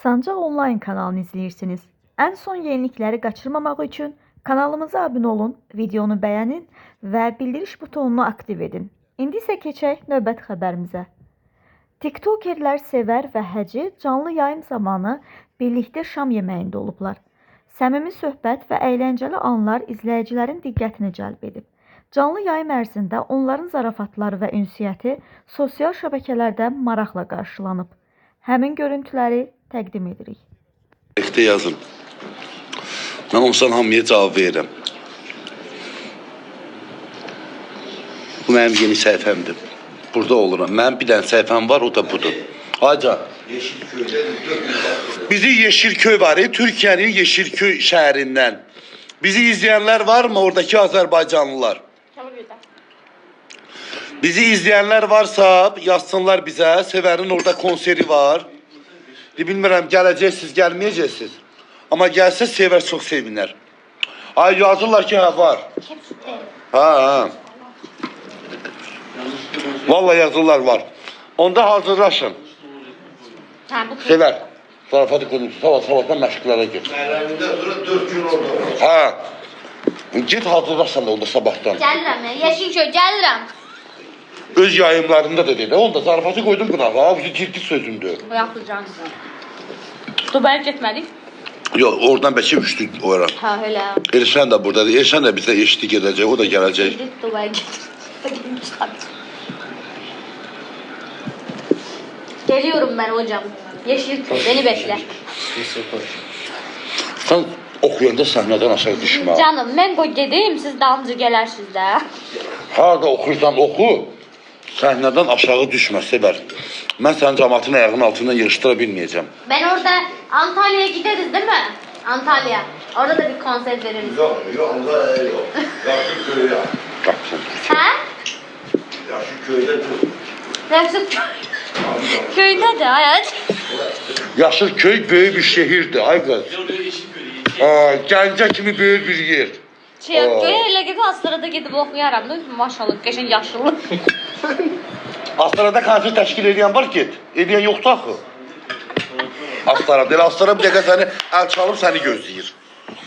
Sancaq Online kanalını izləyirsiniz. Ən son yenilikləri qaçırmamaq üçün kanalımıza abunə olun, videonu bəyənin və bildiriş butonunu aktiv edin. İndi isə keçək növbəti xəbərimizə. TikTokerlər Sevər və Həci canlı yayım zamanı birlikdə şam yeməyində olublar. Səmimi söhbət və əyləncəli anlar izləyicilərin diqqətini cəlb edib. Canlı yayım ərzində onların zarafatları və ünsiyyəti sosial şəbəkələrdə maraqla qarşılanıb. Həmin görüntüləri təqdim edirik. Ekte yazın. Ben olsan hamıya cavab verirəm. Bu mənim yeni səhifəmdir. Burada oluram. Mənim bir dənə səhifəm var, o da budur. Haca. Bizi Yeşilköy var, Türkiye'nin Yeşilköy şəhərindən. Bizi izleyenler var mı oradaki Azerbaycanlılar? Bizi izleyenler varsa yazsınlar bize. Sevər'in orada konseri var. Bilmirəm, gələcəksiniz, gəlməyəcəksiniz. Amma gəlsə Sevər çox sevinər. Ay yazırlar ki, hə var. Ha. Vallahi yazırlar var. Onda hazırlaşın. Sevər. Zarafatı qurulsun. Sabahdan məşqlərə gir. Məramında sonra 4 gün orada. Ha. Git hazırlaşsan da onda sabahdan. Gəlirəm, Yeşilköy, gəlirəm. Öz yayımlarında da dedi. Onda zarafatı qoydum qınağa. Bu ciddi sözümdür. Yaxlıcan. Dubaya getmədik. Yox, oradan bəlkə üçlük oyaram. Ha, elə. Elşən də buradadır. Elşən də bizə eşitlik edəcək, o da gələcək. Dubaya getir. Geliyorum ben hocam. Yeşilköy, beni bekle. Sən oxuyanda səhnədən aşağı düşmə. Canım, mən qoy gedeyim, siz dalımcı gələrsiniz də. Harada oxuyursan oxu, səhnədən aşağı düşmə, Sevər. Mən sənin cəmaatın ayağının altından yığışdıra bilməyəcəm. Ben orada Antalya'ya gideriz değil mi? Antalya. Orada da bir konser veririz. Yok, onda yok. Yaşlı ya. Ha? Yaşlı köyde dur. Yaşlı köyde de hayat. Yaşılköy böyük bir şehirdir, ay qız. Gəncə kimi böyük bir yer. Köyə elə gedib Astarada gedib oxuyaram. Maşallah, qəşəng yaşlı. Astarada konser təşkil edən var get. Edən yoxdur axı. Astarada, elə Astara bir dəqiqə səni əl çalıb səni gözləyir.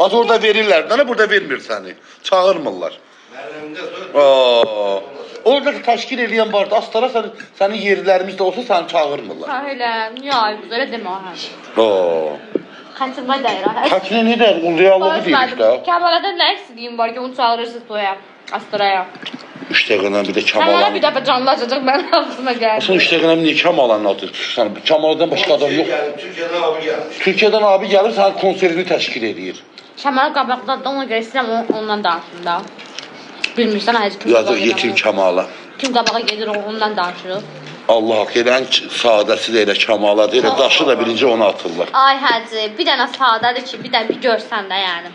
Az orada verirlər, nə burada vermir səni. Çağırmırlar. Məramında sonra Orada təşkil edən vardı. Astara sənin yerlərimizdə olsa səni çağırmırlar. Ha elə, niyə ayıb, elə demə ha. Xətimə dəyir ha. Xətrinə nə deyir? O reallığı deyir işte. Kəmalada nə eksikliyin var ki, onu çağırırsınız toya, Astaraya. 3 dəqiqədən bir də Kəmala Kamalan. bir dəfə canlı açacaq, mənim ağzıma gəldi. Aslında 3 dəqiqədən niyə Kamalanın adı tutsan? Kamaladan başqa adam yox. Türkiye'den abi gelmiş. Türkiyədən abi gəlir, sənin konserini təşkil edir. Kəmal qabaqda da ona görə istəyirəm ondan danışım da. Bilmirsən, həc kim Yazıq yetim Kamala. Kim qabağa gedir, ondan danışırıq. Allah haqq elə ən sadəsi də elə Kamaladır. Elə daşı da birinci ona atırlar. Ay həci, bir dənə sadədir ki, bir dənə bir görsən də yəni.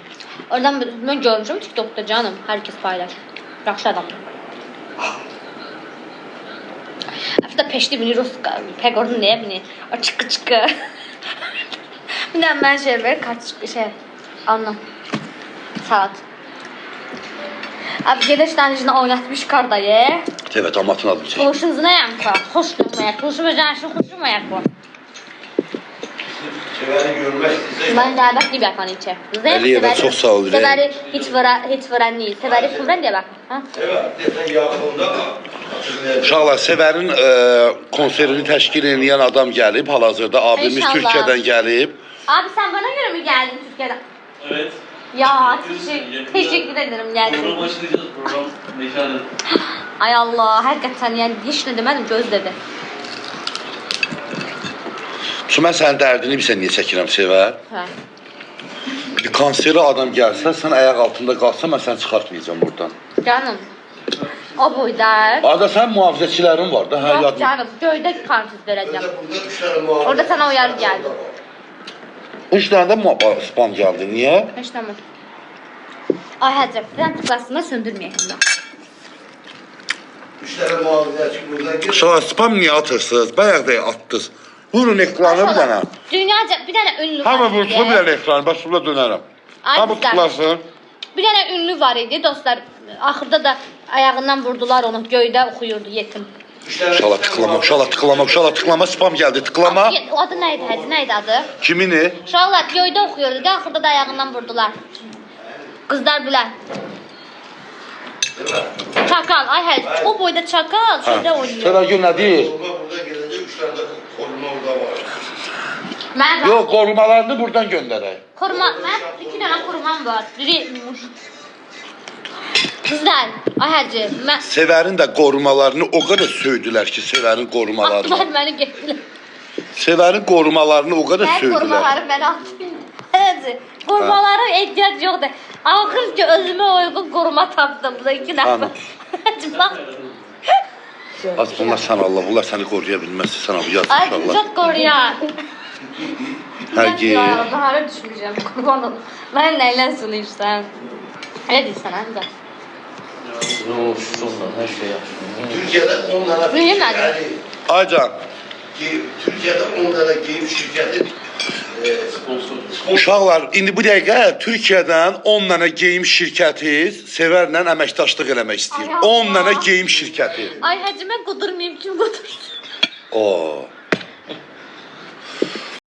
Oradan mən görmüşüm TikTokda canım, hər kəs paylaşır. Yaxşı adamdır. Hətta peşli bini Ruska, pek orada neye bini? O çıkı. Bir dənə mən şey ver, anlam. Saat. Abi gelişten içine oynatmış kardayı. Evet, amatın adını çək. Konuşunuzu ne yapma? Hoş tutmayak, konuşmayacağın için konuşmayak bu. Severi görmek istesek. Ben dəvətli bir yapan içe. Əliyevə, çox sağ ol. Severi hiç veren değil. Severi fıvren diye bak. Ha? Evet, desen yakında Uşaqlar, Sevərin konserini təşkil edən adam gəlib. Hal-hazırda abimiz İnşallah. Türkiyədən gəlib. Abi sen bana göre mi geldin Türkiye'den? Evet. Ya teşekkür ederim gerçekten. Program başlayacağız. Program mekanı. Ay Allah, hakikaten yani hiç ne demedim, göz dedi. Mən sənin dərdini bilsən niyə çəkirəm, Sevər? Hə. Bir konseri adam gəlsə, sən ayaq altında qalsa, mən səni çıxartmayacağım buradan. Canım. O buydu. Arada sənin mühafizəçilərin var da, hə, Yok yadın. canım, köyde kartız vereceğim. burada 3 tane muhabbet. Orada sana uyarı geldi. 3 dənə də spam gəldi, niyə? Hiç tamam. Ay Hacı, ben tıklasını söndürmeyeyim de. 3 tane muhabbet açık buradan gel. Sonra spam niyə atırsınız? Bayaq da atdınız. Vurun ekranı bir dənə. Dünyaca bir tane ünlü var Hamı idi. vursun bir dənə ekranı, baş burada dönərəm. Ay Hamı kızlar. tıklasın. Bir tane ünlü var idi dostlar. Axırda da ayağından vurdular onu, göydə oxuyurdu yetim. Uşala tıklama, uşala tıklama, uşala tıklama, spam geldi, tıklama. O adı neydi? Hacı neydi adı? Kimini? Uşaqlar göydə oxuyurdu da axırda da ayağından vurdular. Qızlar bilər. Çakal, ay hə, o boyda çakal şeydə oynayır. Seragül nə deyir? Koruma burada gelecek, 3 tane de koruma orada var. Mən Yox, qorumalarını buradan göndərək. koruma, mən 2 dənə korumam var. Biri Qızlar, ay hacı, mən Sevərin də qorumalarını o qədər söydülər ki, Sevərin qorumalarını. atdılar məni getdilər. Sevərin qorumalarını o qədər Mən söydülər. korumaları mən atdım. Hacı, korumalara ehtiyac yoxdur. Axır ki özümə uyğun koruma tapdım. Bu da 2 nəfər. Tamam. Hacı, bax. Az bunlar sən Allah, bunlar səni qoruya bilməz. Sən abi yaz Ay, inşallah. çok koruyar. Həqiqi. Ya, bahara düşmeyeceğim. Kurban olun. Ben neyle sılıyırsam. Öyle değilsen amca. Yok, şundan her şey yaxşı. Türkiye'de 10 tane Mühim yani, Aycan, Türkiye'de 10 tane giyim şirketi uşaqlar, indi bu dəqiqə Türkiyədən 10 dənə geyim şirkəti Sevərlə əməkdaşlıq eləmək istəyir. Ay 10 dənə Allah. geyim şirkəti. Ay hacı ben kudurmayayım. Kim kudursun? Oo.